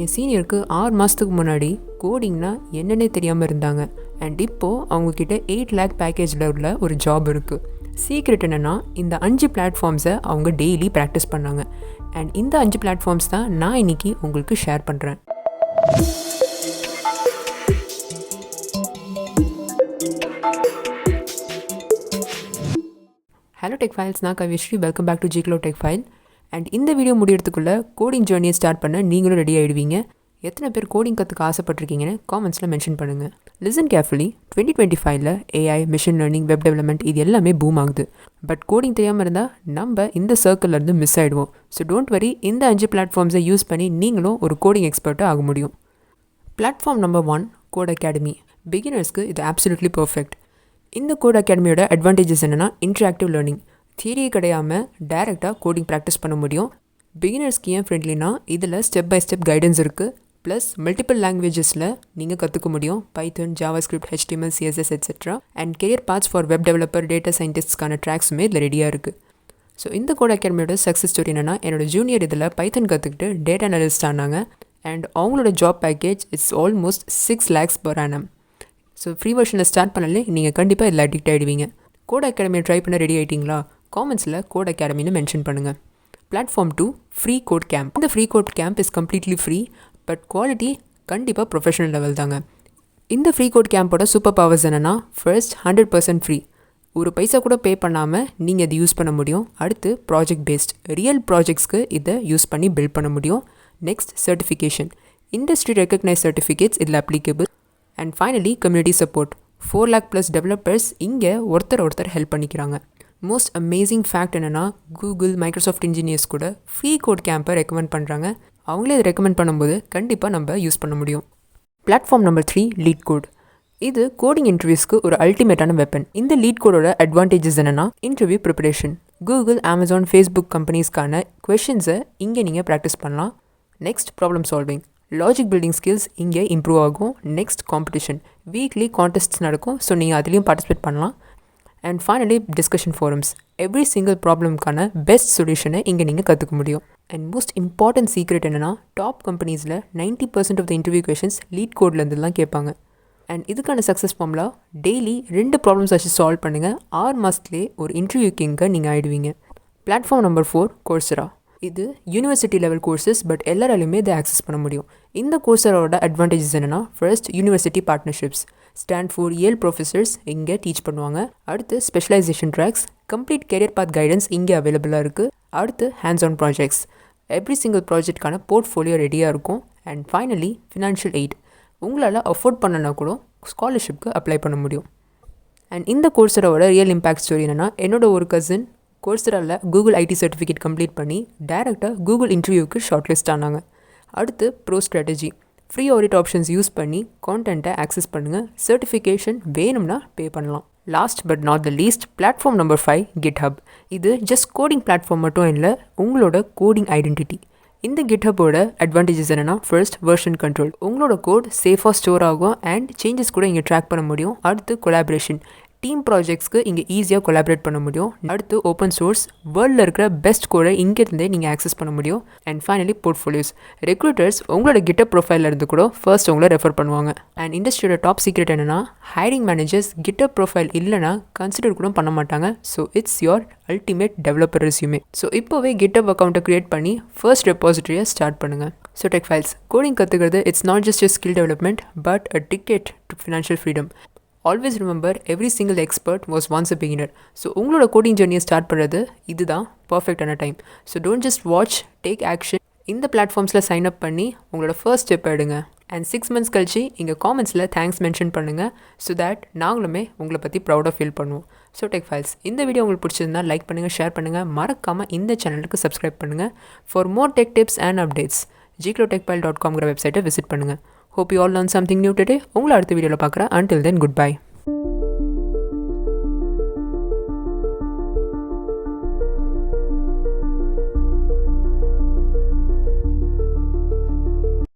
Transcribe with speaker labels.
Speaker 1: என் சீனியருக்கு 6 மாதத்துக்கு முன்னாடி கோடிங்னா என்னன்னே தெரியாமல் இருந்தாங்க. அண்ட் இப்போது அவங்கக்கிட்ட 8 lakh பேக்கேஜில் உள்ள ஒரு ஜாப் இருக்குது. சீக்ரெட் என்னென்னா, இந்த 5 பிளாட்ஃபார்ம்ஸை அவங்க டெய்லி ப்ராக்டிஸ் பண்ணாங்க. அண்ட் இந்த 5 பிளாட்ஃபார்ம்ஸ் தான் நான் இன்றைக்கி உங்களுக்கு ஷேர் பண்ணுறேன். ஹலோ டெக் ஃபைல்ஸ், நான் Kavishree. Welcome back to Jiglo tech file. And இந்த வீடியோ முடியறதுக்குள்ளே கோடிங் ஜேர்னியை ஸ்டார்ட் பண்ண நீங்களும் ரெடி ஆகிடுவீங்க. எத்தனை பேர் கோடிங் கற்றுக்க ஆசைப்பட்டிருக்கீங்கன்னு காமெண்ட்ஸில் மென்ஷன் பண்ணுங்கள். Listen carefully. 2025 AI, machine learning, web development இது எல்லாமே பூம் ஆகுது. பட் கோடிங் தெரியாமல் இருந்தால் நம்ம இந்த சர்க்கிள்லேருந்து மிஸ் ஆகிடுவோம். ஸோ டோன்ட் வரி, இந்த 5 பிளாட்ஃபார்ம்ஸை யூஸ் பண்ணி நீங்களும் ஒரு கோடிங் எக்ஸ்பர்ட்டாக ஆக முடியும். Platform number 1, Codecademy. பிகினர்ஸ்க்கு இது ஆப்சல்யூட்லி பர்ஃபெக்ட். இந்த கோட் அகாடமியோட அட்வான்டேஜஸ் என்னென்னா, இன்ட்ராக்டிவ் லேர்னிங். தியரியை கிடையாமல் டைரெக்டாக கோடிங் ப்ராக்டிஸ் பண்ண முடியும். பிகினர்ஸ்க்கு ஏன் ஃப்ரெண்ட்லினா, இதில் ஸ்டெப் பை ஸ்டெப் கைடன்ஸ் இருக்குது. ப்ளஸ் மல்டிபிள் லாங்குவேஜஸில் நீங்கள் கற்றுக்க முடியும். Python, JavaScript, HTML, CSS et cetera. And career paths for web developer, data சயின்டிஸ்ட்ஸ்க்கான ட்ராக்ஸுமே இதில் ரெடியாக இருக்குது. ஸோ இந்த கோட் அகாடமியோட சக்ஸஸ் ஸ்டோரி என்னென்னா, என்னோட ஜூனியர் இதில் பைத்தன் கற்றுக்கிட்டு டேட்டா அனலிஸ்ட் ஆனாங்க. அண்ட் அவங்களோட job package it's almost 6 lakhs per annum. So free வெர்ஷனில் ஸ்டார்ட் பண்ணலே நீங்கள் கண்டிப்பாக இதில் அடிக்ட் ஆகிடுவீங்க. கோட் அகாடமியை ட்ரை பண்ண ரெடி ஆகிட்டிங்களா? காமெண்ட்ஸில் கோட் அகாடமின்னு மென்ஷன் பண்ணுங்கள். Platform 2, free code camp. இந்த free code camp is completely free, but quality கண்டிப்பாக ப்ரொஃபஷனல் லெவல் தாங்க. இந்த ஃப்ரீ கோட் கேம்போட சூப்பர் பவர்ஸ் என்னென்னா, ஃபர்ஸ்ட் 100% ஃப்ரீ. ஒரு பைசா கூட பே பண்ணாமல் நீங்கள் இதை யூஸ் பண்ண முடியும். அடுத்து ப்ராஜெக்ட் பேஸ்ட், ரியல் ப்ராஜெக்ட்ஸ்க்கு இதை யூஸ் பண்ணி பில்ட் பண்ண முடியும். Next certification, industry recognise certificates இதில் applicable. And finally community support. 4 lakh plus developers இங்கே ஒருத்தர் ஹெல்ப் பண்ணிக்கிறாங்க. மோஸ்ட் அமேசிங் ஃபேக்ட் என்னென்னா, கூகுள், மைக்ரோசாஃப்ட் இன்ஜினியர்ஸ் கூட ஃப்ரீ கோட் கேம்பை ரெக்கமெண்ட் பண்ணுறாங்க. அவங்களே இதை ரெக்கமெண்ட் பண்ணும்போது கண்டிப்பாக நம்ம யூஸ் பண்ண முடியும். Platform number 3, LeetCode. இது கோடிங் இன்டர்வியூஸ்க்கு ஒரு அல்டிமேட்டான வெப்பன். இந்த லீட் கோடோட அட்வான்டேஜஸ் என்னென்னா, interview preparation. Google, Amazon, Facebook கம்பெனிஸ்க்கான கொஷின்ஸை இங்கே நீங்கள் ப்ராக்டிஸ் பண்ணலாம். Next problem solving, logic building skills இங்கே இம்ப்ரூவ் ஆகும். நெக்ஸ்ட் காம்படிஷன், வீக்லி கான்டெஸ்ட்ஸ் நடக்கும். ஸோ நீங்கள் அதுலேயும் பார்ட்டிசிபேட் பண்ணலாம். And finally discussion forums. Every single ப்ராப்ளம்க்கான பெஸ்ட் சொல்யூஷனை இங்கே நீங்கள் கற்றுக்க முடியும். அண்ட் மோஸ்ட் இம்பார்ட்டன்ட் சீக்ரெட் என்னென்னா, டாப் கம்பெனிஸில் 90% ஆஃப் த இன்டர்வியூ கொஷின்ஸ் லீட் கோட்லேருந்துலாம் கேட்பாங்க. அண்ட் இதுக்கான சக்ஸஸ் ஃபார்ம்லாம் டெய்லி 2 ப்ராப்ளம்ஸ் வச்சு சால்வ் பண்ணுங்கள். 6 மாதத்துலேயே ஒரு இன்டர்வியூ கிங்க நீங்கள் ஆகிடுவீங்க. Platform number 4, Coursera. இது யூனிவர்சிட்டி லெவல் கோர்சஸ், பட் எல்லாராலையுமே இதை ஆக்சஸ் பண்ண முடியும். இந்த கோர்சரோட அட்வான்டேஜஸ் என்னென்னா, first university partnerships. Stanford, Yale professors இங்கே டீச் பண்ணுவாங்க. அடுத்து specialisation tracks, complete career path guidance இங்கே அவைலபிளாக இருக்குது. அடுத்து hands on projects, every single ப்ராஜெக்ட்கான போர்ட்ஃபோலியோ ரெடியாக இருக்கும். அண்ட் ஃபைனலி ஃபினான்ஷியல் எய்ட், உங்களால் அஃபோர்ட் பண்ணனா கூட ஸ்காலர்ஷிப்க்கு அப்ளை பண்ண முடியும். அண்ட் இந்த கோர்சரோட ரியல் இம்பேக்ட் ஸ்டோரி என்னென்னா, என்னோட ஒரு கசின் கோர்சராவில் கூகுள் ஐடி சர்டிஃபிகேட் கம்ப்ளீட் பண்ணி டைரெக்டாக கூகுள் இன்டர்வியூக்கு ஷார்ட் லிஸ்ட் ஆனாங்க. அடுத்து pro strategy, free audit options use பண்ணி கான்டென்ட்டை ஆக்சஸ் பண்ணுங்கள். சர்டிஃபிகேஷன் வேணும்னா பே பண்ணலாம். Last but not the least, platform number 5, GitHub. இது ஜஸ்ட் கோடிங் பிளாட்ஃபார்ம் மட்டும் இல்லை, உங்களோட கோடிங் ஐடென்டிட்டி. இந்த GitHubோட அட்வான்டேஜஸ் என்னென்னா, ஃபர்ஸ்ட் வெர்ஷன் கண்ட்ரோல். உங்களோட கோட் சேஃபாக ஸ்டோர் ஆகும் அண்ட் சேஞ்சஸ் கூட இங்கே ட்ராக் பண்ண முடியும். அடுத்து கொலாபரேஷன், டீம் ப்ராஜெக்ட்ஸ்க்கு இங்கே ஈஸியாக கொலாபரேட் பண்ண முடியும். அடுத்து ஓப்பன் சோர்ஸ், வேர்ல்டில் இருக்கிற பெஸ்ட் கோடை இங்கேருந்தே நீங்கள் ஆக்சஸ் பண்ண முடியும். அண்ட் ஃபைனலி போர்ட்ஃபோலியோஸ், ரெக்ரூட்டர்ஸ் உங்களோட GitHub ப்ரொஃபைலில் இருந்து கூட ஃபர்ஸ்ட் உங்களை ரெஃபர் பண்ணுவாங்க. அண்ட் இண்டஸ்ட்ரியோட டாப் சீக்ரெட் என்னென்னா, ஹைரிங் மேனேஜர்ஸ் GitHub ப்ரொஃபைல் இல்லைனா கன்சிடர் கூட பண்ண மாட்டாங்க. So it's your ultimate developer resume. So இப்போவே GitHub அக்கௌண்ட்டை க்ரியேட் பண்ணி ஃபர்ஸ்ட் ரெபாசிட்டரியை ஸ்டார்ட் பண்ணுங்கள். ஸோ டெக் ஃபைல்ஸ், கோடிங் கற்றுக்கிறது it's not just a skill development but a ticket to financial freedom. Always remember, every single expert was once a beginner. So உங்களோட coding ஜர்னியை start பண்ணுறது இதுதான் பர்ஃபெக்டான time. So don't just watch, take action. இந்த பிளாட்ஃபார்ம்ஸில் sign up பண்ணி உங்களோட first step எடுங்க. And 6 months கழிச்சு இங்கே காமெண்ட்ஸில் தேங்க்ஸ் மென்ஷன் பண்ணுங்கள். ஸோ தட் நாங்களுமே உங்களை பற்றி ப்ரௌடாக ஃபீல் பண்ணுவோம். ஸோ டெக் ஃபைல்ஸ், இந்த வீடியோ உங்களுக்கு பிடிச்சிருந்தா லைக் பண்ணுங்கள், ஷேர் பண்ணுங்கள். மறக்காமல் இந்த சேனலுக்கு சப்ஸ்கிரைப் பண்ணுங்கள். For more tech tips and updates jiglotechfile.com வெப்சைட்டை விசிட் பண்ணுங்கள். Hope you all learned something new today. உங்களை அடுத்த வீடியோவில் பார்க்குறேன். Until then, goodbye.